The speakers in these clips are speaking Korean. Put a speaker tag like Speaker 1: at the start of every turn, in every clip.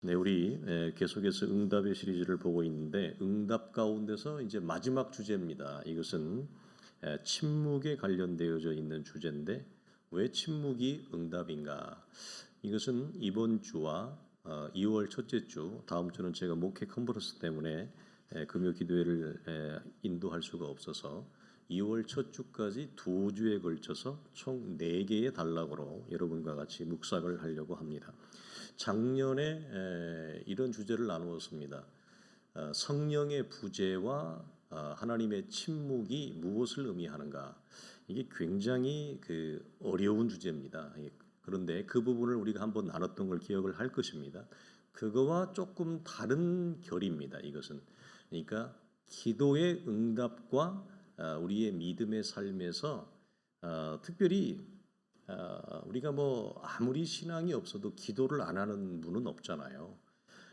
Speaker 1: 네, 우리 계속해서 응답의 시리즈를 보고 있는데 응답 가운데서 이제 마지막 주제입니다. 이것은 침묵에 관련되어져 있는 주제인데 왜 침묵이 응답인가? 이것은 이번 주와 2월 첫째 주, 다음 주는 제가 목회 컨퍼런스 때문에 금요 기도회를 인도할 수가 없어서 2월 첫 주까지 두 주에 걸쳐서 총 4개의 단락으로 여러분과 같이 묵상을 하려고 합니다. 작년에 이런 주제를 나누었습니다. 성령의 부재와 하나님의 침묵이 무엇을 의미하는가? 이게 굉장히 어려운 주제입니다. 그런데 그 부분을 우리가 한번 나눴던 걸 기억을 할 것입니다. 그거와 조금 다른 결입니다. 이것은 그러니까 기도의 응답과 우리의 믿음의 삶에서 특별히 우리가 뭐 아무리 신앙이 없어도 기도를 안 하는 분은 없잖아요.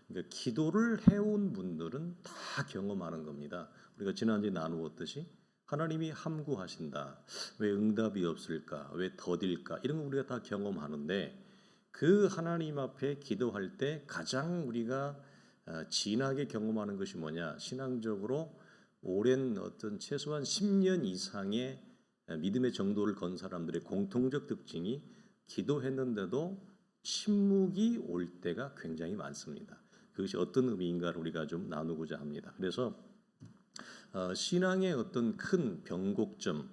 Speaker 1: 그러니까 기도를 해온 분들은 다 경험하는 겁니다. 우리가 지난주에 나누었듯이 하나님이 함구하신다. 왜 응답이 없을까? 왜 더딜까? 이런 거 우리가 다 경험하는데 그 하나님 앞에 기도할 때 가장 우리가 진하게 경험하는 것이 뭐냐? 신앙적으로 오랜 어떤 최소한 10년 이상의 믿음의 정도를 건 사람들의 공통적 특징이 기도했는데도 침묵이 올 때가 굉장히 많습니다. 그것이 어떤 의미인가를 우리가 좀 나누고자 합니다. 그래서 신앙의 어떤 큰 변곡점,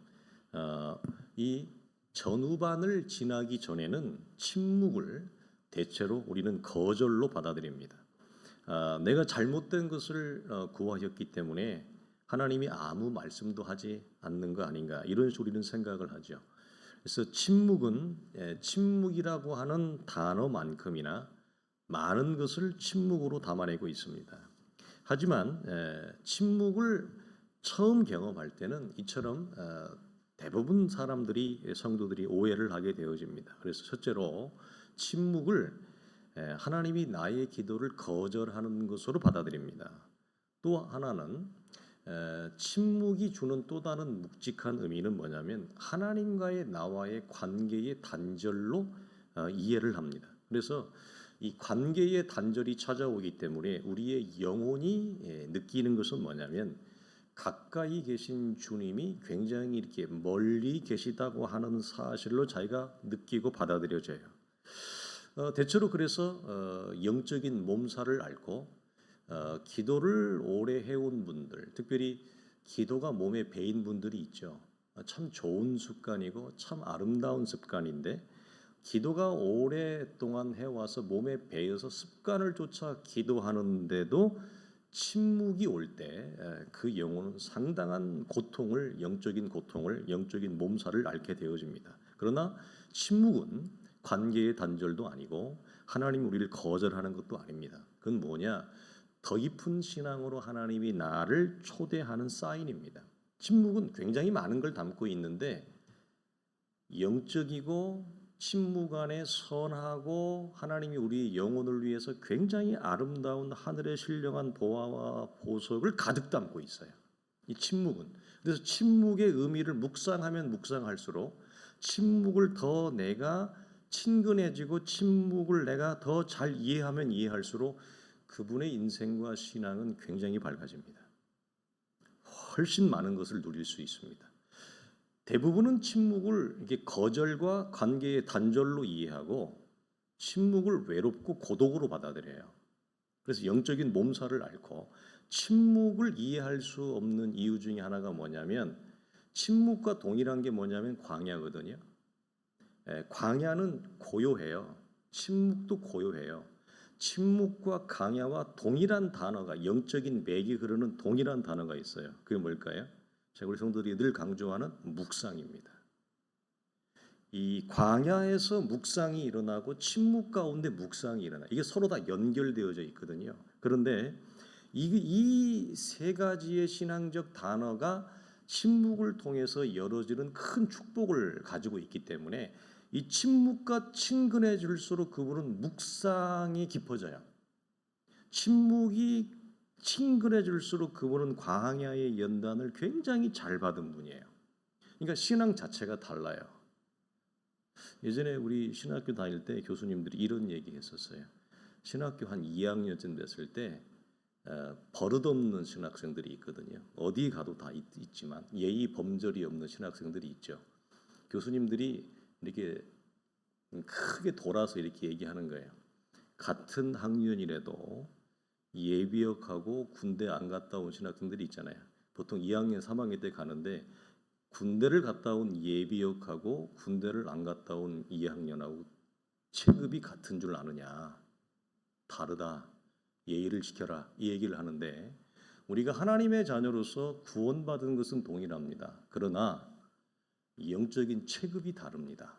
Speaker 1: 이 전후반을 지나기 전에는 침묵을 대체로 우리는 거절로 받아들입니다. 내가 잘못된 것을 구하셨기 때문에 하나님이 아무 말씀도 하지 않는 거 아닌가 이런 소리는 생각을 하죠. 그래서 침묵은 침묵이라고 하는 단어만큼이나 많은 것을 침묵으로 담아내고 있습니다. 하지만 침묵을 처음 경험할 때는 이처럼 대부분 사람들이 성도들이 오해를 하게 되어집니다. 그래서 첫째로 침묵을 하나님이 나의 기도를 거절하는 것으로 받아들입니다. 또 하나는 침묵이 주는 또 다른 묵직한 의미는 뭐냐면 하나님과의 나와의 관계의 단절로 이해를 합니다. 그래서 이 관계의 단절이 찾아오기 때문에 우리의 영혼이 느끼는 것은 뭐냐면 가까이 계신 주님이 굉장히 이렇게 멀리 계시다고 하는 사실로 자기가 느끼고 받아들여져요. 대체로 그래서 영적인 몸살을 앓고 기도를 오래 해온 분들, 특별히 기도가 몸에 배인 분들이 있죠. 참 좋은 습관이고 참 아름다운 습관인데 기도가 오랫동안 해와서 몸에 배어서 습관을 쫓아 기도하는데도 침묵이 올 때 그 영혼은 상당한 고통을, 영적인 몸살을 앓게 되어집니다. 그러나 침묵은 관계의 단절도 아니고 하나님 우리를 거절하는 것도 아닙니다. 그건 뭐냐? 더 깊은 신앙으로 하나님이 나를 초대하는 사인입니다. 침묵은 굉장히 많은 걸 담고 있는데 영적이고 침묵 안에 선하고 하나님이 우리 영혼을 위해서 굉장히 아름다운 하늘의 신령한 보화와 보석을 가득 담고 있어요. 이 침묵은. 그래서 침묵의 의미를 묵상하면 묵상할수록 침묵을 더 내가 친근해지고 침묵을 내가 더 잘 이해하면 이해할수록 그분의 인생과 신앙은 굉장히 밝아집니다. 훨씬 많은 것을 누릴 수 있습니다. 대부분은 침묵을 이게 거절과 관계의 단절로 이해하고 침묵을 외롭고 고독으로 받아들여요. 그래서 영적인 몸살을 앓고 침묵을 이해할 수 없는 이유 중에 하나가 뭐냐면 침묵과 동일한 게 뭐냐면 광야거든요. 광야는 고요해요. 침묵도 고요해요. 침묵과 광야와 동일한 단어가 영적인 맥이 흐르는 동일한 단어가 있어요. 그게 뭘까요? 제가 우리 성도들이 늘 강조하는 묵상입니다. 이 광야에서 묵상이 일어나고 침묵 가운데 묵상이 일어나. 이게 서로 다 연결되어져 있거든요. 그런데 이 세 가지의 신앙적 단어가 침묵을 통해서 열어지는 큰 축복을 가지고 있기 때문에 이 침묵과 친근해질수록 그분은 묵상이 깊어져요. 침묵이 친근해질수록 그분은 광야의 연단을 굉장히 잘 받은 분이에요. 그러니까 신앙 자체가 달라요. 예전에 우리 신학교 다닐 때 교수님들이 이런 얘기 했었어요. 신학교 한 2학년쯤 됐을 때 버릇없는 신학생들이 있거든요. 어디 가도 다 있지만 예의 범절이 없는 신학생들이 있죠. 교수님들이 이렇게 크게 돌아서 이렇게 얘기하는 거예요. 같은 학년이라도 예비역하고 군대 안 갔다 온 신학생들이 있잖아요. 보통 2학년, 3학년 때 가는데 군대를 갔다 온 예비역하고 군대를 안 갔다 온 2학년하고 체급이 같은 줄 아느냐. 다르다. 예의를 지켜라. 이 얘기를 하는데 우리가 하나님의 자녀로서 구원받은 것은 동일합니다. 그러나 영적인 체급이 다릅니다.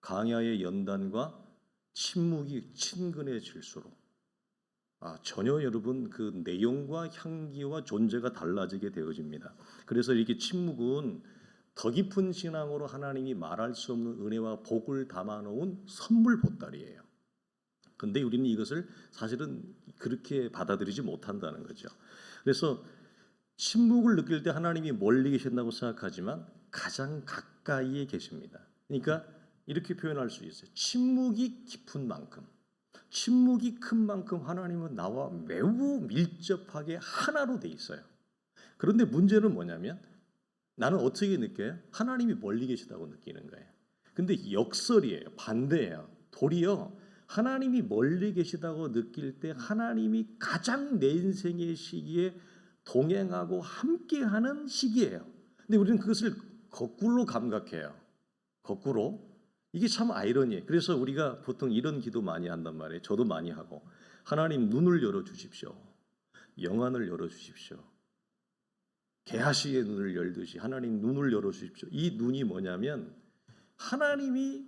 Speaker 1: 강야의 연단과 침묵이 친근해질수록 전혀 여러분 그 내용과 향기와 존재가 달라지게 되어집니다. 그래서 이렇게 침묵은 더 깊은 신앙으로 하나님이 말할 수 없는 은혜와 복을 담아놓은 선물 보따리예요. 근데 우리는 이것을 사실은 그렇게 받아들이지 못한다는 거죠. 그래서 침묵을 느낄 때 하나님이 멀리 계신다고 생각하지만 가장 가까이에 계십니다. 그러니까 이렇게 표현할 수 있어요. 침묵이 깊은 만큼, 침묵이 큰 만큼 하나님은 나와 매우 밀접하게 하나로 돼 있어요. 그런데 문제는 뭐냐면 나는 어떻게 느껴요? 하나님이 멀리 계시다고 느끼는 거예요. 근데 역설이에요. 반대예요. 도리어 하나님이 멀리 계시다고 느낄 때 하나님이 가장 내 인생의 시기에 동행하고 함께하는 시기예요. 근데 우리는 그것을 거꾸로 감각해요. 거꾸로. 이게 참 아이러니해요. 그래서 우리가 보통 이런 기도 많이 한단 말이에요. 저도 많이 하고. 하나님 눈을 열어주십시오. 영안을 열어주십시오. 개아시의 눈을 열듯이 하나님 눈을 열어주십시오. 이 눈이 뭐냐면 하나님이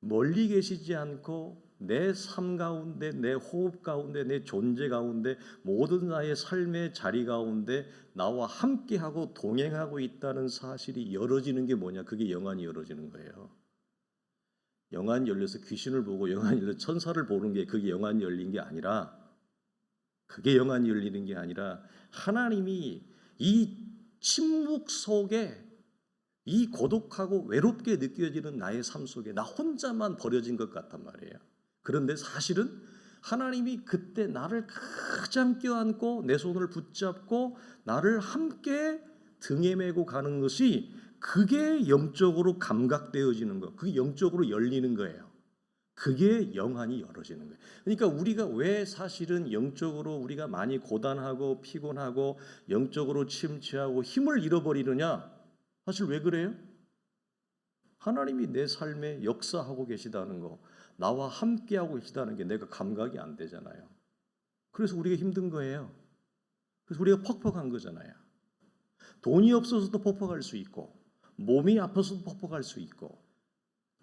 Speaker 1: 멀리 계시지 않고 내 삶 가운데, 내 호흡 가운데, 내 존재 가운데, 모든 나의 삶의 자리 가운데 나와 함께하고 동행하고 있다는 사실이 열어지는 게 뭐냐? 그게 영안이 열어지는 거예요. 영안이 열려서 귀신을 보고 영안이 열려서 천사를 보는 게 그게 영안이 열린 게 아니라 그게 영안이 열리는 게 아니라 하나님이 이 침묵 속에 이 고독하고 외롭게 느껴지는 나의 삶 속에 나 혼자만 버려진 것 같단 말이에요. 그런데 사실은 하나님이 그때 나를 가장 껴안고 내 손을 붙잡고 나를 함께 등에 메고 가는 것이 그게 영적으로 감각되어지는 거, 그게 영적으로 열리는 거예요. 그게 영안이 열어지는 거예요. 그러니까 우리가 왜 사실은 영적으로 우리가 많이 고단하고 피곤하고 영적으로 침체하고 힘을 잃어버리느냐? 사실 왜 그래요? 하나님이 내 삶에 역사하고 계시다는 거, 나와 함께하고 계시다는 게 내가 감각이 안 되잖아요. 그래서 우리가 힘든 거예요. 그래서 우리가 퍽퍽한 거잖아요. 돈이 없어서도 퍽퍽할 수 있고 몸이 아파서도 퍽퍽할 수 있고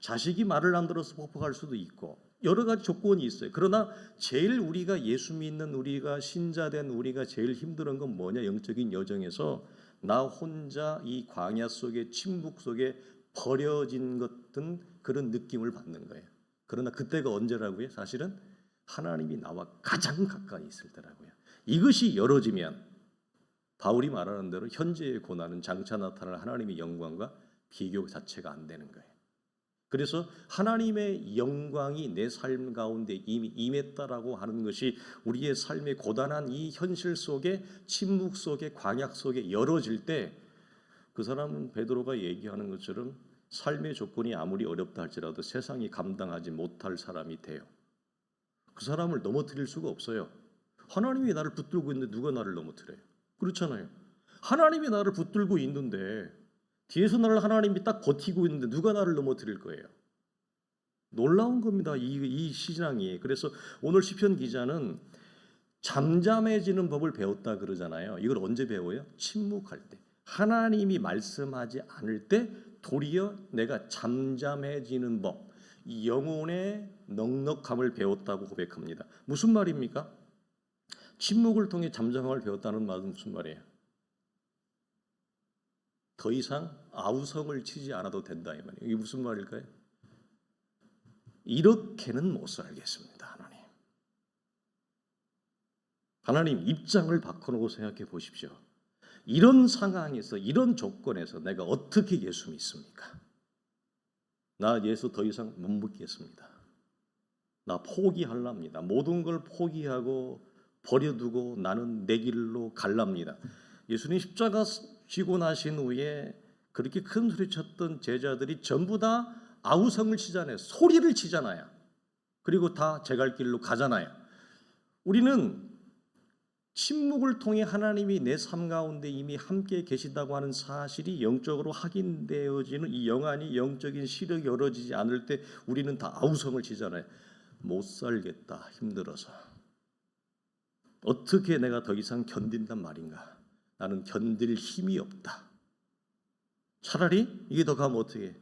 Speaker 1: 자식이 말을 안 들어서 퍽퍽할 수도 있고 여러 가지 조건이 있어요. 그러나 제일 우리가 예수 믿는 우리가 신자된 우리가 제일 힘든 건 뭐냐? 영적인 여정에서 나 혼자 이 광야 속에 침묵 속에 버려진 것 같은 그런 느낌을 받는 거예요. 그러나 그때가 언제라고요? 사실은 하나님이 나와 가장 가까이 있을 때라고요. 이것이 열어지면 바울이 말하는 대로 현재의 고난은 장차 나타날 하나님의 영광과 비교 자체가 안 되는 거예요. 그래서 하나님의 영광이 내 삶 가운데 이미 임했다라고 하는 것이 우리의 삶의 고단한 이 현실 속에 침묵 속에 광야 속에 열어질 때 그 사람은 베드로가 얘기하는 것처럼 삶의 조건이 아무리 어렵다 할지라도 세상이 감당하지 못할 사람이 돼요. 그 사람을 넘어뜨릴 수가 없어요. 하나님이 나를 붙들고 있는데 누가 나를 넘어뜨려요? 그렇잖아요. 하나님이 나를 붙들고 있는데 뒤에서 나를 하나님이 딱 버티고 있는데 누가 나를 넘어뜨릴 거예요? 놀라운 겁니다. 이 신앙이. 그래서 오늘 시편 기자는 잠잠해지는 법을 배웠다 그러잖아요. 이걸 언제 배워요? 침묵할 때. 하나님이 말씀하지 않을 때 도리어 내가 잠잠해지는 법, 영혼의 넉넉함을 배웠다고 고백합니다. 무슨 말입니까? 침묵을 통해 잠잠함을 배웠다는 말은 무슨 말이에요? 더 이상 아우성을 치지 않아도 된다 이 말이에요. 이게 무슨 말일까요? 이렇게는 못 살겠습니다. 하나님 입장을 바꿔놓고 생각해 보십시오. 이런 상황에서 이런 조건에서 내가 어떻게 예수 믿습니까? 나 예수 더 이상 못 믿겠습니다. 나 포기할랍니다. 모든 걸 포기하고 버려두고 나는 내 길로 갈랍니다. 예수님 십자가 지고 나신 후에 그렇게 큰 소리 쳤던 제자들이 전부 다 아우성을 치잖아요. 소리를 치잖아요. 그리고 다 제 갈 길로 가잖아요. 우리는 침묵을 통해 하나님이 내 삶 가운데 이미 함께 계시다고 하는 사실이 영적으로 확인되어지는 이 영안이 영적인 시력이 열어지지 않을 때 우리는 다 아우성을 치잖아요. 못 살겠다, 힘들어서. 어떻게 내가 더 이상 견딘단 말인가? 나는 견딜 힘이 없다. 차라리 이게 더 가면 어떻게?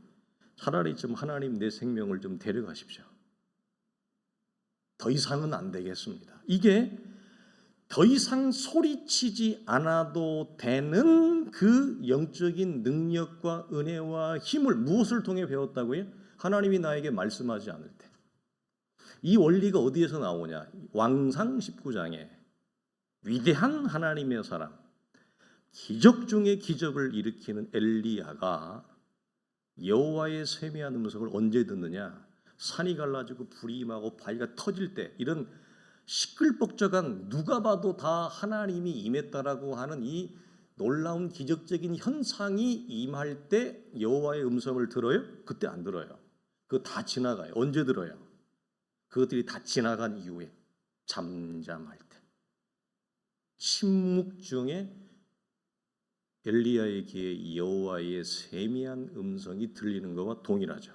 Speaker 1: 차라리 좀 하나님 내 생명을 좀 데려가십시오. 더 이상은 안 되겠습니다. 이게 더 이상 소리치지 않아도 되는 그 영적인 능력과 은혜와 힘을 무엇을 통해 배웠다고요? 하나님이 나에게 말씀하지 않을 때. 이 원리가 어디에서 나오냐? 왕상 19장에 위대한 하나님의 사람, 기적 중에 기적을 일으키는 엘리야가 여호와의 세미한 음성을 언제 듣느냐? 산이 갈라지고 불이 임하고 바위가 터질 때, 이런 시끌벅적한 누가 봐도 다 하나님이 임했다라고 하는 이 놀라운 기적적인 현상이 임할 때 여호와의 음성을 들어요? 그때 안 들어요. 그거 다 지나가요. 언제 들어요? 그것들이 다 지나간 이후에 잠잠할 때, 침묵 중에 엘리야의 귀에 여호와의 세미한 음성이 들리는 것과 동일하죠.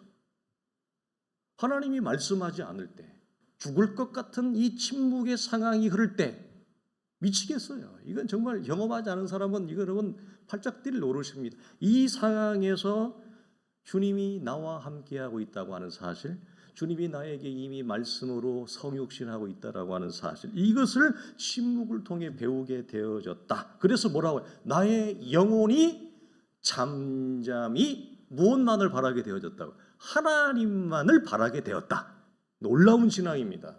Speaker 1: 하나님이 말씀하지 않을 때, 죽을 것 같은 이 침묵의 상황이 흐를 때 미치겠어요. 이건 정말 경험하지 않은 사람은 이거 여러분 팔짝 뛸 노릇입니다. 이 상황에서 주님이 나와 함께하고 있다고 하는 사실, 주님이 나에게 이미 말씀으로 성육신하고 있다라고 하는 사실, 이것을 침묵을 통해 배우게 되어졌다. 그래서 뭐라고 해요? 나의 영혼이 잠잠히 무엇만을 바라게 되어졌다고? 하나님만을 바라게 되었다. 놀라운 신앙입니다.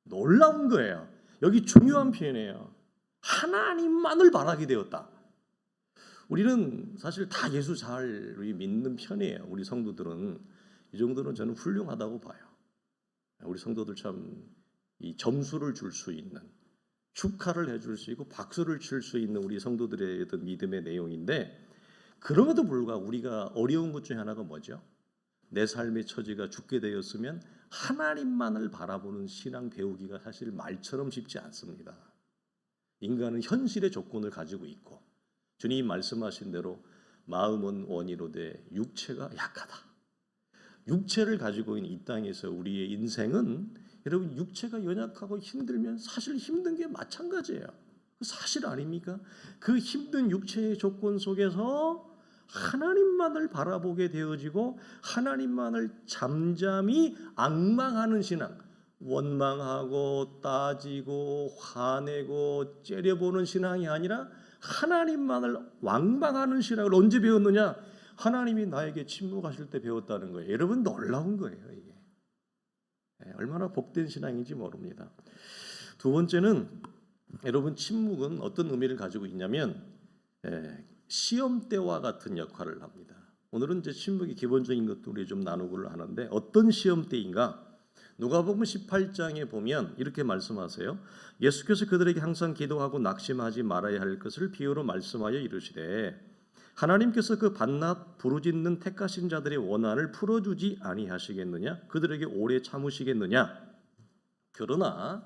Speaker 1: 놀라운 거예요. 여기 중요한 표현이에요. 하나님만을 바라게 되었다. 우리는 사실 다 예수 잘 믿는 편이에요. 우리 성도들은 이 정도는 저는 훌륭하다고 봐요. 우리 성도들 참 이 점수를 줄 수 있는, 축하를 해줄 수 있고 박수를 칠 수 있는 우리 성도들의 어떤 믿음의 내용인데, 그럼에도 불구하고 우리가 어려운 것 중에 하나가 뭐죠? 내 삶의 처지가 죽게 되었으면 하나님만을 바라보는 신앙 배우기가 사실 말처럼 쉽지 않습니다. 인간은 현실의 조건을 가지고 있고, 주님이 말씀하신 대로 마음은 원이로되 육체가 약하다. 육체를 가지고 있는 이 땅에서 우리의 인생은, 여러분, 육체가 연약하고 힘들면 사실 힘든 게 마찬가지예요. 사실 아닙니까? 그 힘든 육체의 조건 속에서 하나님만을 바라보게 되어지고 하나님만을 잠잠히 앙망하는 신앙, 원망하고 따지고 화내고 째려보는 신앙이 아니라 하나님만을 왕방하는 신앙을 언제 배웠느냐? 하나님이 나에게 침묵하실 때 배웠다는 거예요. 여러분, 놀라운 거예요, 이게. 얼마나 복된 신앙인지 모릅니다. 두 번째는, 여러분, 침묵은 어떤 의미를 가지고 있냐면 시험대와 같은 역할을 합니다. 오늘은 이제 침묵의 기본적인 것도 우리 좀 나누고를 하는데, 어떤 시험대인가? 누가복음 18장에 보면 이렇게 말씀하세요. 예수께서 그들에게 항상 기도하고 낙심하지 말아야 할 것을 비유로 말씀하여 이르시되, 하나님께서 그 밤낮 부르짖는 택하신 자들의 원한을 풀어주지 아니하시겠느냐? 그들에게 오래 참으시겠느냐? 그러나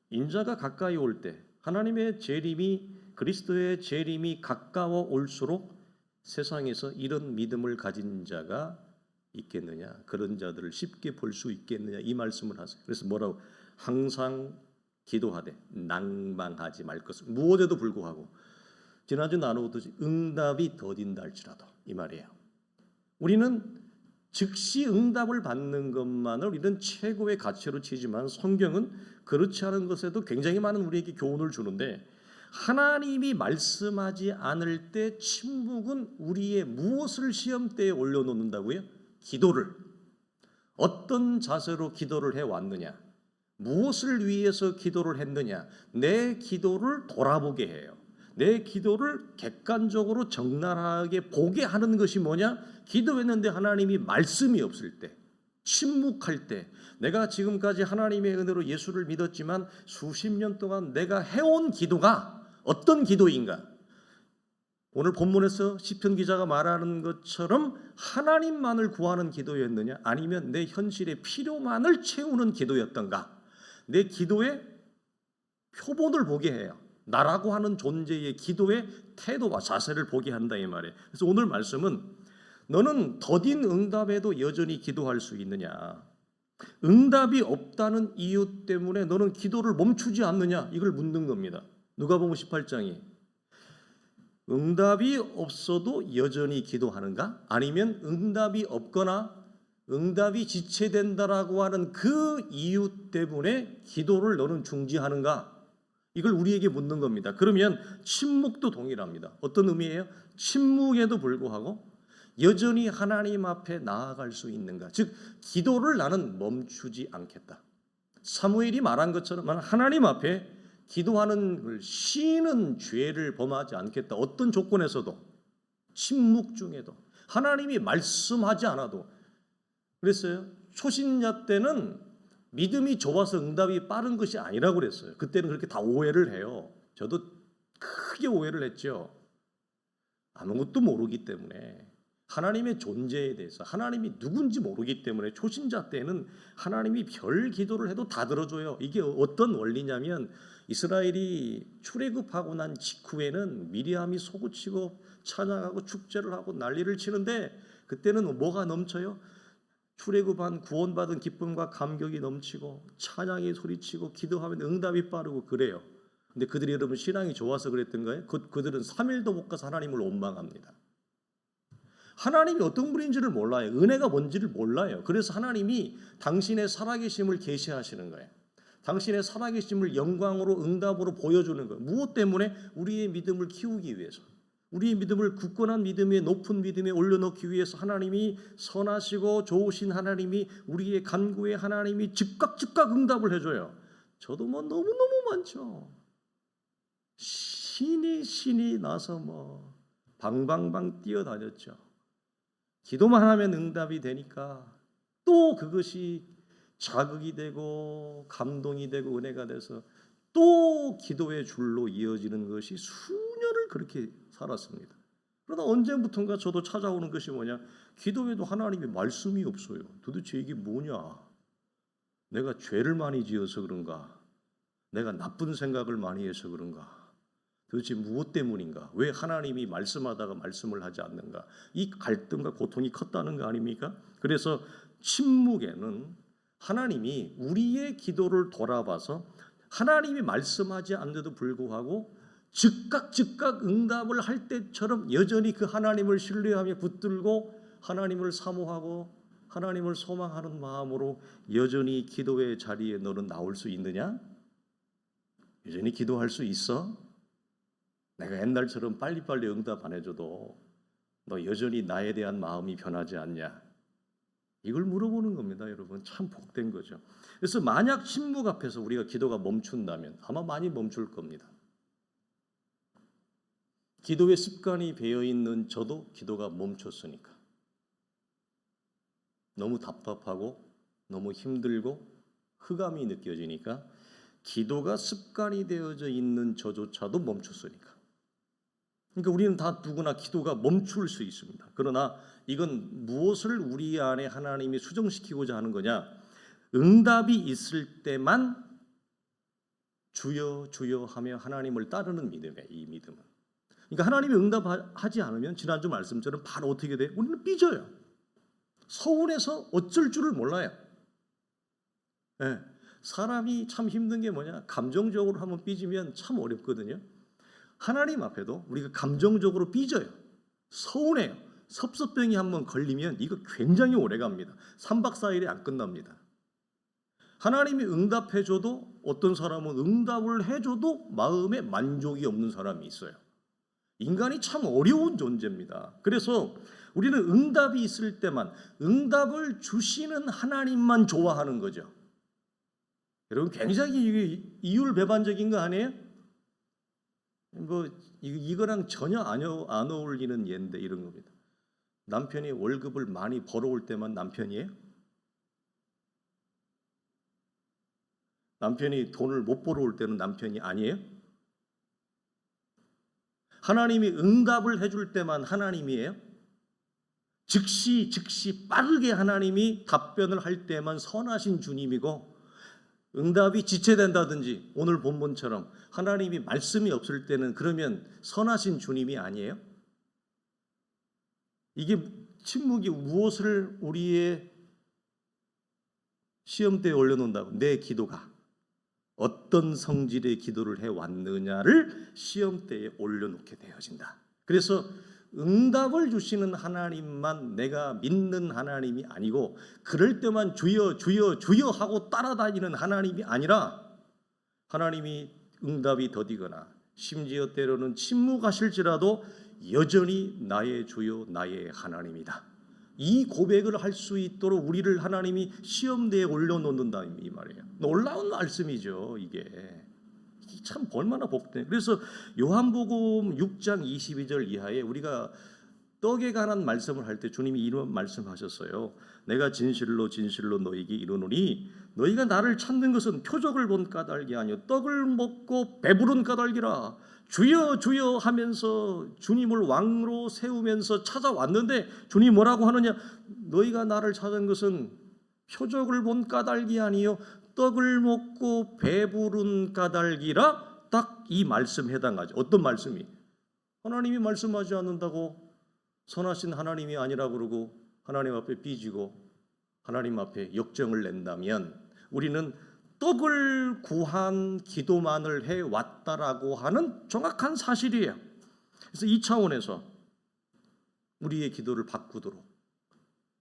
Speaker 1: 인자가 가까이 올 때, 하나님의 재림이, 그리스도의 재림이 가까워 올수록 세상에서 이런 믿음을 가진 자가 있겠느냐? 그런 자들을 쉽게 볼 수 있겠느냐? 이 말씀을 하세요. 그래서 뭐라고? 항상 기도하되 낭망하지 말 것을. 무엇에도 불구하고, 지난주 나누었듯이 응답이 더딘다 할지라도, 이 말이에요. 우리는 즉시 응답을 받는 것만을 우리는 최고의 가치로 치지만, 성경은 그렇지 않은 것에도 굉장히 많은 우리에게 교훈을 주는데, 하나님이 말씀하지 않을 때 침묵은 우리의 무엇을 시험대에 올려놓는다고요? 기도를. 어떤 자세로 기도를 해왔느냐, 무엇을 위해서 기도를 했느냐, 내 기도를 돌아보게 해요. 내 기도를 객관적으로 적나라하게 보게 하는 것이 뭐냐? 기도했는데 하나님이 말씀이 없을 때, 침묵할 때, 내가 지금까지 하나님의 은혜로 예수를 믿었지만 수십 년 동안 내가 해온 기도가 어떤 기도인가? 오늘 본문에서 시편 기자가 말하는 것처럼 하나님만을 구하는 기도였느냐, 아니면 내 현실의 필요만을 채우는 기도였던가? 내 기도의 표본을 보게 해요. 나라고 하는 존재의 기도의 태도와 자세를 보게 한다 이 말이에요. 그래서 오늘 말씀은 너는 더딘 응답에도 여전히 기도할 수 있느냐? 응답이 없다는 이유 때문에 너는 기도를 멈추지 않느냐? 이걸 묻는 겁니다. 누가복음 18장이 응답이 없어도 여전히 기도하는가? 아니면 응답이 없거나 응답이 지체된다라고 하는 그 이유 때문에 기도를 너는 중지하는가? 이걸 우리에게 묻는 겁니다. 그러면 침묵도 동일합니다. 어떤 의미예요? 침묵에도 불구하고 여전히 하나님 앞에 나아갈 수 있는가? 즉 기도를 나는 멈추지 않겠다. 사무엘이 말한 것처럼 하나님 앞에 기도하는 걸 쉬는 죄를 범하지 않겠다. 어떤 조건에서도, 침묵 중에도, 하나님이 말씀하지 않아도. 그랬어요. 초신자 때는 믿음이 좋아서 응답이 빠른 것이 아니라고 그랬어요. 그때는 그렇게 다 오해를 해요. 저도 크게 오해를 했죠. 아무것도 모르기 때문에, 하나님의 존재에 대해서, 하나님이 누군지 모르기 때문에 초신자 때는 하나님이 별 기도를 해도 다 들어줘요. 이게 어떤 원리냐면, 이스라엘이 출애굽하고 난 직후에는 미리암이 소구치고 찬양하고 축제를 하고 난리를 치는데, 그때는 뭐가 넘쳐요? 출애굽한 구원받은 기쁨과 감격이 넘치고 찬양이 소리치고 기도하면 응답이 빠르고 그래요. 근데 그들이 여러분 신앙이 좋아서 그랬던 거예요? 그들은 3일도 못 가서 하나님을 원망합니다. 하나님이 어떤 분인지를 몰라요. 은혜가 뭔지를 몰라요. 그래서 하나님이 당신의 살아계심을 계시하시는 거예요. 당신의 살아계심을 영광으로 응답으로 보여주는 거예요. 무엇 때문에? 우리의 믿음을 키우기 위해서. 우리의 믿음을 굳건한 믿음에, 높은 믿음에 올려놓기 위해서 하나님이 선하시고 좋으신 하나님이, 우리의 간구에 하나님이 즉각 응답을 해줘요. 저도 뭐 너무너무 많죠. 신이 나서 뭐 방방방 뛰어다녔죠. 기도만 하면 응답이 되니까 또 그것이 자극이 되고 감동이 되고 은혜가 돼서 또 기도의 줄로 이어지는 것이 수년을 그렇게 살았습니다. 그러다 언제부턴가 저도 찾아오는 것이 뭐냐? 기도에도 하나님의 말씀이 없어요. 도대체 이게 뭐냐? 내가 죄를 많이 지어서 그런가? 내가 나쁜 생각을 많이 해서 그런가? 도대체 무엇 때문인가? 왜 하나님이 말씀하다가 말씀을 하지 않는가? 이 갈등과 고통이 컸다는 거 아닙니까? 그래서 침묵에는 하나님이 우리의 기도를 돌아봐서 하나님이 말씀하지 않는데도 불구하고 즉각 응답을 할 때처럼 여전히 그 하나님을 신뢰하며 붙들고 하나님을 사모하고 하나님을 소망하는 마음으로 여전히 기도의 자리에 너는 나올 수 있느냐? 여전히 기도할 수 있어? 내가 옛날처럼 빨리빨리 응답 안 해줘도 너 여전히 나에 대한 마음이 변하지 않냐? 이걸 물어보는 겁니다, 여러분. 참 복된 거죠. 그래서 만약 침묵 앞에서 우리가 기도가 멈춘다면 아마 많이 멈출 겁니다. 기도의 습관이 배어있는 저도 기도가 멈췄으니까. 너무 답답하고 너무 힘들고 흑암이 느껴지니까 기도가 습관이 되어져 있는 저조차도 멈췄으니까. 그러니까 우리는 다 누구나 기도가 멈출 수 있습니다. 그러나 이건 무엇을 우리 안에 하나님이 수정시키고자 하는 거냐? 응답이 있을 때만 주여 주여 하며 하나님을 따르는 믿음이에요. 이 믿음은. 그러니까 하나님이 응답하지 않으면 지난주 말씀처럼 바로 어떻게 돼요? 우리는 삐져요. 서운해서 어쩔 줄을 몰라요. 네. 사람이 참 힘든 게 뭐냐? 감정적으로 한번 삐지면 참 어렵거든요. 하나님 앞에도 우리가 감정적으로 삐져요. 서운해요. 섭섭병이 한번 걸리면 이거 굉장히 오래갑니다. 3박 4일에 안 끝납니다. 하나님이 응답해줘도 어떤 사람은 응답을 해줘도 마음에 만족이 없는 사람이 있어요. 인간이 참 어려운 존재입니다. 그래서 우리는 응답이 있을 때만 응답을 주시는 하나님만 좋아하는 거죠. 여러분 굉장히 이율배반적인 거 아니에요? 이거랑 전혀 안 어울리는 예인데 이런 겁니다. 남편이 월급을 많이 벌어올 때만 남편이에요? 남편이 돈을 못 벌어올 때는 남편이 아니에요? 하나님이 응답을 해줄 때만 하나님이에요? 즉시 빠르게 하나님이 답변을 할 때만 선하신 주님이고, 응답이 지체된다든지 오늘 본문처럼 하나님이 말씀이 없을 때는 그러면 선하신 주님이 아니에요? 이게 침묵이 무엇을 우리의 시험대에 올려놓는다고? 내 기도가 어떤 성질의 기도를 해왔느냐를 시험대에 올려놓게 되어진다. 그래서 응답을 주시는 하나님만 내가 믿는 하나님이 아니고, 그럴 때만 주여 주여 주여 하고 따라다니는 하나님이 아니라, 하나님이 응답이 더디거나 심지어 때로는 침묵하실지라도 여전히 나의 주요 나의 하나님이다, 이 고백을 할 수 있도록 우리를 하나님이 시험대에 올려놓는다, 이 말이에요. 놀라운 말씀이죠. 이게 참 얼마나 복된. 그래서 요한복음 6장 22절 이하에 우리가 떡에 관한 말씀을 할 때 주님이 이런 말씀하셨어요. 내가 진실로 진실로 너희에게 이르노니 너희가 나를 찾는 것은 표적을 본 까닭이 아니요 떡을 먹고 배부른 까닭이라. 주여 주여 하면서 주님을 왕으로 세우면서 찾아왔는데 주님이 뭐라고 하느냐? 너희가 나를 찾은 것은 표적을 본 까닭이 아니요 떡을 먹고 배부른 까닭이라. 딱 이 말씀에 해당하죠. 어떤 말씀이? 하나님이 말씀하지 않는다고 선하신 하나님이 아니라 그러고 하나님 앞에 삐지고 하나님 앞에 역정을 낸다면 우리는 떡을 구한 기도만을 해왔다라고 하는 정확한 사실이에요. 그래서 이 차원에서 우리의 기도를 바꾸도록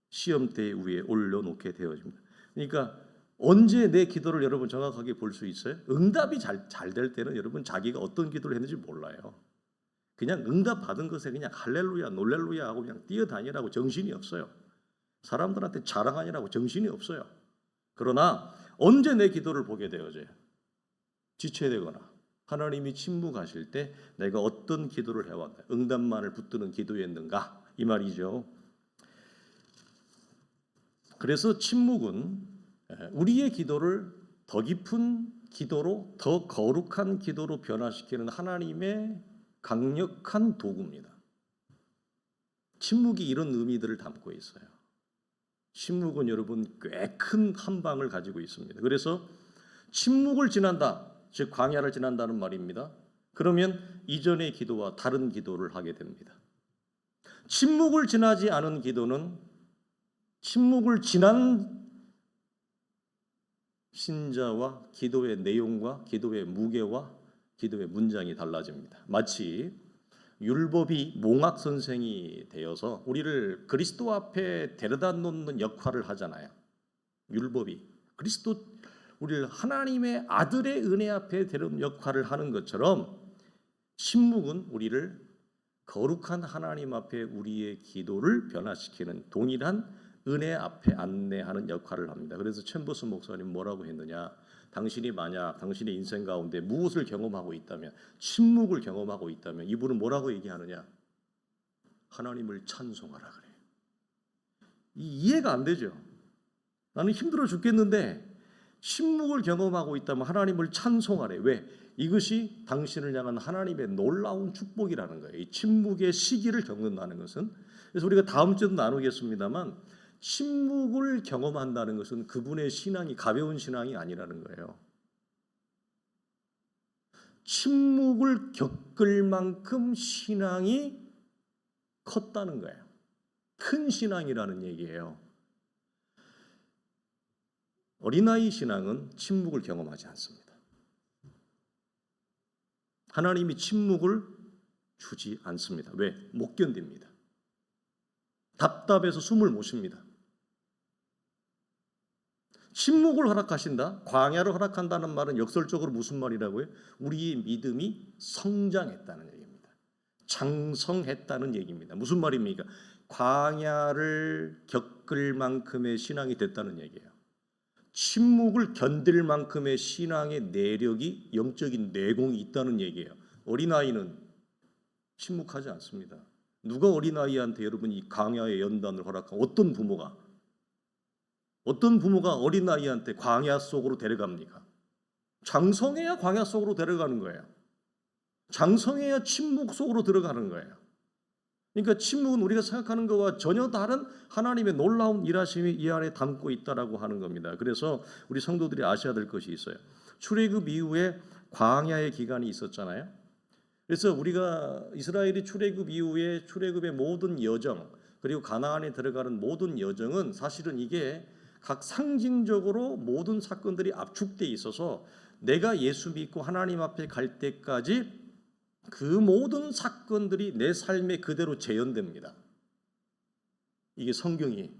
Speaker 1: 시험대 위에 올려놓게 되어집니다. 그러니까 언제 내 기도를 여러분 정확하게 볼 수 있어요? 응답이 잘 될 때는 여러분 자기가 어떤 기도를 했는지 몰라요. 그냥 응답 받은 것에 그냥 할렐루야 놀렐루야 하고 그냥 뛰어다니라고 정신이 없어요. 사람들한테 자랑하느라고 정신이 없어요. 그러나 언제 내 기도를 보게 되어져요? 지체되거나 하나님이 침묵하실 때 내가 어떤 기도를 해왔나, 응답만을 붙드는 기도였는가, 이 말이죠. 그래서 침묵은 우리의 기도를 더 깊은 기도로, 더 거룩한 기도로 변화시키는 하나님의 강력한 도구입니다. 침묵이 이런 의미들을 담고 있어요. 침묵은 여러분 꽤 큰 한방을 가지고 있습니다. 그래서 침묵을 지난다, 즉 광야를 지난다는 말입니다. 그러면 이전의 기도와 다른 기도를 하게 됩니다. 침묵을 지나지 않은 기도는 침묵을 지난 신자와 기도의 내용과 기도의 무게와 기도의 문장이 달라집니다. 마치 율법이 몽학 선생이 되어서 우리를 그리스도 앞에 데려다 놓는 역할을 하잖아요. 율법이 그리스도, 우리를 하나님의 아들의 은혜 앞에 데려온 역할을 하는 것처럼 침묵은 우리를 거룩한 하나님 앞에 우리의 기도를 변화시키는 동일한 은혜 앞에 안내하는 역할을 합니다. 그래서 챔버스 목사님 뭐라고 했느냐? 당신이 만약 당신의 인생 가운데 무엇을 경험하고 있다면, 침묵을 경험하고 있다면 이분은 뭐라고 얘기하느냐? 하나님을 찬송하라 그래요. 이해가 안 되죠? 나는 힘들어 죽겠는데 침묵을 경험하고 있다면 하나님을 찬송하래. 왜? 이것이 당신을 향한 하나님의 놀라운 축복이라는 거예요. 이 침묵의 시기를 겪는다는 것은. 그래서 우리가 다음 주에도 나누겠습니다만 침묵을 경험한다는 것은 그분의 신앙이 가벼운 신앙이 아니라는 거예요. 침묵을 겪을 만큼 신앙이 컸다는 거예요. 큰 신앙이라는 얘기예요. 어린아이 신앙은 침묵을 경험하지 않습니다. 하나님이 침묵을 주지 않습니다. 왜? 못 견딥니다. 답답해서 숨을 못 쉽니다. 침묵을 허락하신다, 광야를 허락한다는 말은 역설적으로 무슨 말이라고요? 우리의 믿음이 성장했다는 얘기입니다. 장성했다는 얘기입니다. 무슨 말입니까? 광야를 겪을 만큼의 신앙이 됐다는 얘기예요. 침묵을 견딜 만큼의 신앙의 내력이, 영적인 내공이 있다는 얘기예요. 어린아이는 침묵하지 않습니다. 누가 어린아이한테 여러분 이 광야의 연단을 허락한 어떤 부모가 어린아이한테 광야 속으로 데려갑니까? 장성해야 광야 속으로 데려가는 거예요. 장성해야 침묵 속으로 들어가는 거예요. 그러니까 침묵은 우리가 생각하는 것과 전혀 다른 하나님의 놀라운 일하심이 이 안에 담고 있다라고 하는 겁니다. 그래서 우리 성도들이 아셔야 될 것이 있어요. 출애굽 이후에 광야의 기간이 있었잖아요. 그래서 우리가 이스라엘이 출애굽 이후에 출애굽의 모든 여정, 그리고 가나안에 들어가는 모든 여정은 사실은 이게 각 상징적으로 모든 사건들이 압축돼 있어서 내가 예수 믿고 하나님 앞에 갈 때까지 그 모든 사건들이 내 삶에 그대로 재현됩니다. 이게 성경이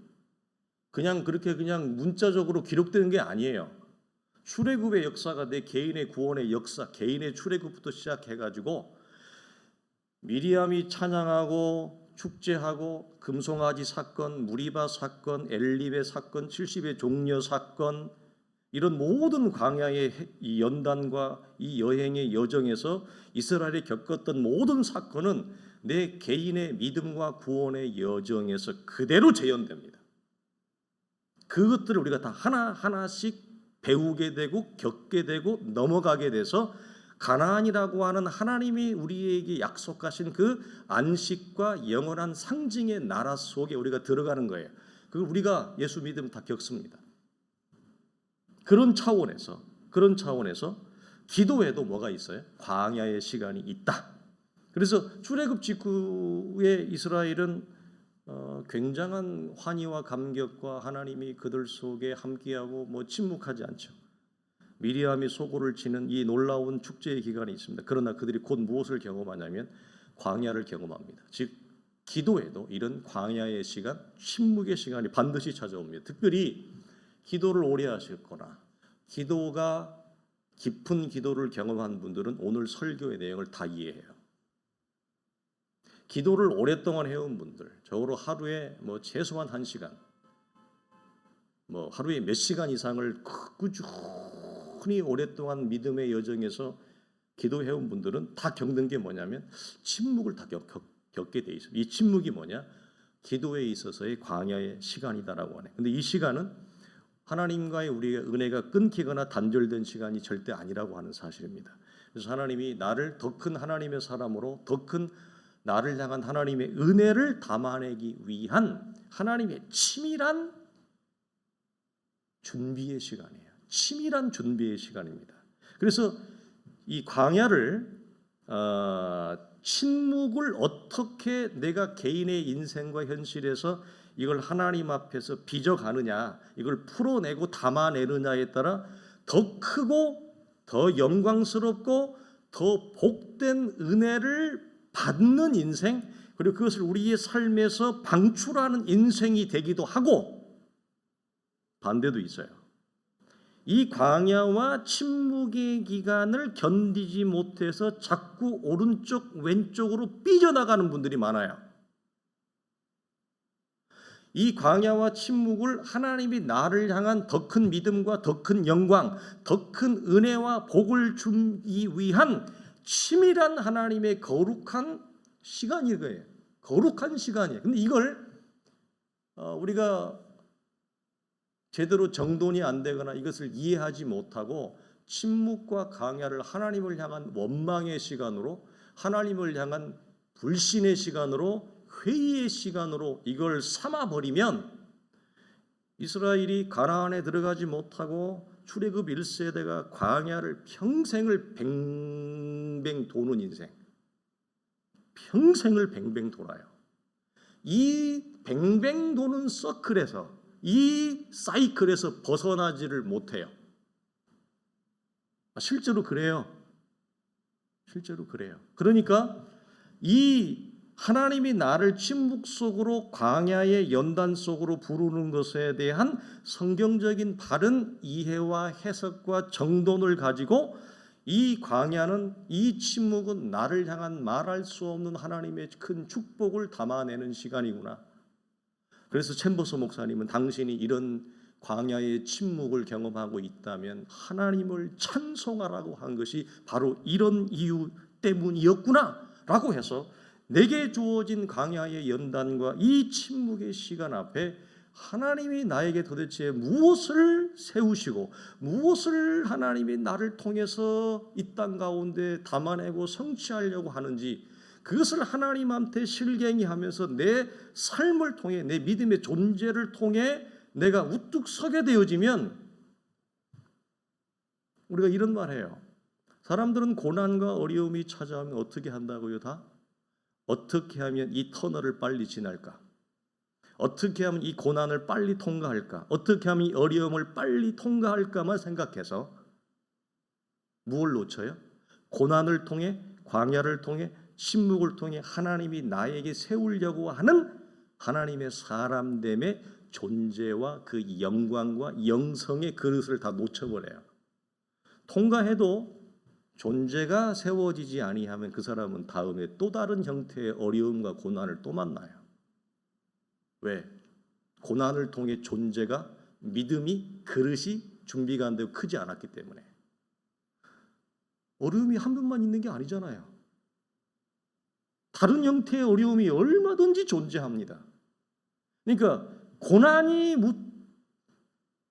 Speaker 1: 그냥 그렇게 그냥 문자적으로 기록되는 게 아니에요. 출애굽의 역사가 내 개인의 구원의 역사, 개인의 출애굽부터 시작해가지고 미리암이 찬양하고 축제하고 금송아지 사건, 무리바 사건, 엘립의 사건, 70의 종려 사건, 이런 모든 광야의 이 연단과 이 여행의 여정에서 이스라엘이 겪었던 모든 사건은 내 개인의 믿음과 구원의 여정에서 그대로 재현됩니다. 그것들을 우리가 다 하나하나씩 배우게 되고 겪게 되고 넘어가게 돼서 가나안이라고 하는 하나님이 우리에게 약속하신 그 안식과 영원한 상징의 나라 속에 우리가 들어가는 거예요. 그걸 우리가 예수 믿으면 다 겪습니다. 그런 차원에서 기도에도 뭐가 있어요? 광야의 시간이 있다. 그래서 출애굽 직후에 이스라엘은 굉장한 환희와 감격과 하나님이 그들 속에 함께하고 침묵하지 않죠. 미리암이 소고를 치는 이 놀라운 축제의 기간이 있습니다. 그러나 그들이 곧 무엇을 경험하냐면 광야를 경험합니다. 즉 기도에도 이런 광야의 시간, 침묵의 시간이 반드시 찾아옵니다. 특별히 기도를 오래 하셨거나 기도가 깊은 기도를 경험한 분들은 오늘 설교의 내용을 다 이해해요. 기도를 오랫동안 해온 분들, 적어도 하루에 최소한 1시간, 하루에 몇 시간 이상을 꾸준히 오랫동안 믿음의 여정에서 기도해온 분들은 다 겪는 게 뭐냐면 침묵을 다 겪게 돼 있어요. 이 침묵이 뭐냐? 기도에 있어서의 광야의 시간이다라고 하네. 근데 이 시간은 하나님과의 우리의 은혜가 끊기거나 단절된 시간이 절대 아니라고 하는 사실입니다. 그래서 하나님이 나를 더 큰 하나님의 사람으로 더 큰 나를 향한 하나님의 은혜를 담아내기 위한 하나님의 치밀한 준비의 시간이에요. 치밀한 준비의 시간입니다. 그래서 이 광야를 침묵을 어떻게 내가 개인의 인생과 현실에서 이걸 하나님 앞에서 빚어가느냐, 이걸 풀어내고 담아내느냐에 따라 더 크고 더 영광스럽고 더 복된 은혜를 받는 인생, 그리고 그것을 우리의 삶에서 방출하는 인생이 되기도 하고 반대도 있어요. 이 광야와 침묵의 기간을 견디지 못해서 자꾸 오른쪽 왼쪽으로 삐져나가는 분들이 많아요. 이 광야와 침묵을 하나님이 나를 향한 더 큰 믿음과 더 큰 영광, 더 큰 은혜와 복을 주기 위한 치밀한 하나님의 거룩한 시간일 거예요. 거룩한 시간이에요. 근데 이걸 우리가 제대로 정돈이 안 되거나 이것을 이해하지 못하고 침묵과 광야를 하나님을 향한 원망의 시간으로, 하나님을 향한 불신의 시간으로, 회의의 시간으로 이걸 삼아버리면 이스라엘이 가나안에 들어가지 못하고 출애굽 1세대가 광야를 평생을 뱅뱅 도는 인생, 평생을 뱅뱅 돌아요. 이 뱅뱅 도는 서클에서, 이 사이클에서 벗어나지를 못해요. 실제로 그래요. 실제로 그래요. 그러니까 이 하나님이 나를 침묵 속으로 광야의 연단 속으로 부르는 것에 대한 성경적인 바른 이해와 해석과 정돈을 가지고 이 광야는, 이 침묵은 나를 향한 말할 수 없는 하나님의 큰 축복을 담아내는 시간이구나. 그래서 챔버스 목사님은 당신이 이런 광야의 침묵을 경험하고 있다면 하나님을 찬송하라고 한 것이 바로 이런 이유 때문이었구나 라고 해서 내게 주어진 광야의 연단과 이 침묵의 시간 앞에 하나님이 나에게 도대체 무엇을 세우시고 무엇을 하나님이 나를 통해서 이 땅 가운데 담아내고 성취하려고 하는지, 그것을 하나님한테 실갱이하면서 내 삶을 통해, 내 믿음의 존재를 통해 내가 우뚝 서게 되어지면, 우리가 이런 말해요. 사람들은 고난과 어려움이 찾아오면 어떻게 한다고요? 다 어떻게 하면 이 터널을 빨리 지날까? 어떻게 하면 이 고난을 빨리 통과할까? 어떻게 하면 이 어려움을 빨리 통과할까만 생각해서 무엇을 놓쳐요? 고난을 통해, 광야를 통해, 침묵을 통해 하나님이 나에게 세우려고 하는 하나님의 사람됨의 존재와 그 영광과 영성의 그릇을 다 놓쳐버려요. 통과해도 존재가 세워지지 아니하면 그 사람은 다음에 또 다른 형태의 어려움과 고난을 또 만나요. 왜? 고난을 통해 존재가, 믿음이, 그릇이 준비가 안 되고 크지 않았기 때문에. 어려움이 한 번만 있는 게 아니잖아요. 다른 형태의 어려움이 얼마든지 존재합니다. 그러니까 고난이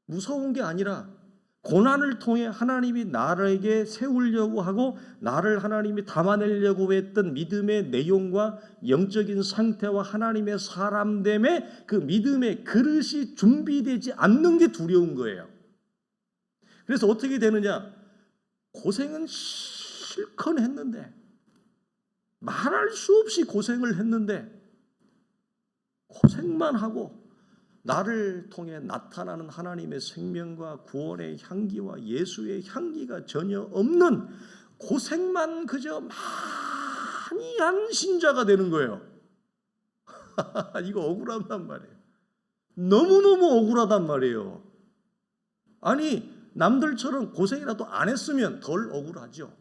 Speaker 1: 무서운 게 아니라 고난을 통해 하나님이 나에게 세우려고 하고 나를 하나님이 담아내려고 했던 믿음의 내용과 영적인 상태와 하나님의 사람됨의 그 믿음의 그릇이 준비되지 않는 게 두려운 거예요. 그래서 어떻게 되느냐? 고생은 실컷 했는데, 말할 수 없이 고생을 했는데, 고생만 하고 나를 통해 나타나는 하나님의 생명과 구원의 향기와 예수의 향기가 전혀 없는, 고생만 그저 많이 한 신자가 되는 거예요. 이거 억울하단 말이에요. 너무너무 억울하단 말이에요. 아니, 남들처럼 고생이라도 안 했으면 덜 억울하죠.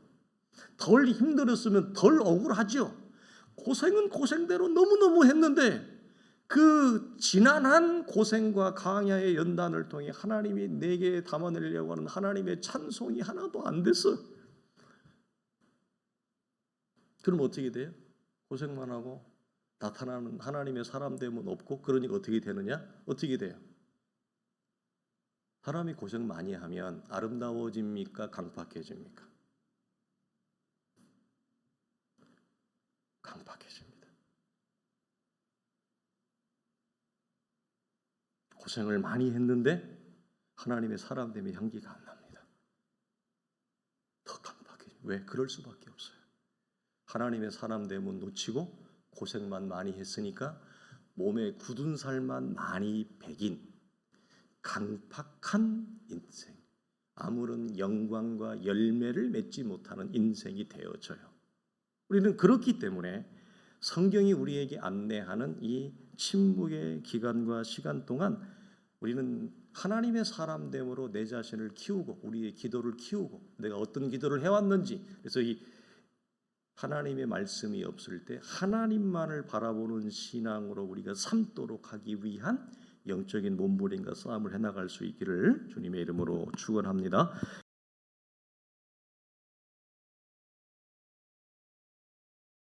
Speaker 1: 덜 힘들었으면 덜 억울하죠. 고생은 고생대로 너무너무 했는데 그 지난한 고생과 강야의 연단을 통해 하나님이 내게 담아내려고 하는 하나님의 찬송이 하나도 안 됐어. 그럼 어떻게 돼요? 고생만 하고 나타나는 하나님의 사람됨은 없고, 그러니까 어떻게 되느냐? 어떻게 돼요? 사람이 고생 많이 하면 아름다워집니까? 강팍해집니까? 강팍해집니다. 고생을 많이 했는데 하나님의 사람됨의 향기가 안 납니다. 더 강팍해집니다. 왜? 그럴 수밖에 없어요. 하나님의 사람됨은 놓치고 고생만 많이 했으니까 몸에 굳은 살만 많이 배긴 강팍한 인생, 아무런 영광과 열매를 맺지 못하는 인생이 되어져요. 우리는 그렇기 때문에 성경이 우리에게 안내하는 이 침묵의 기간과 시간 동안 우리는 하나님의 사람됨으로 내 자신을 키우고 우리의 기도를 키우고 내가 어떤 기도를 해왔는지, 그래서 이 하나님의 말씀이 없을 때 하나님만을 바라보는 신앙으로 우리가 삶도록 하기 위한 영적인 몸부림과 싸움을 해나갈 수 있기를 주님의 이름으로 축원합니다.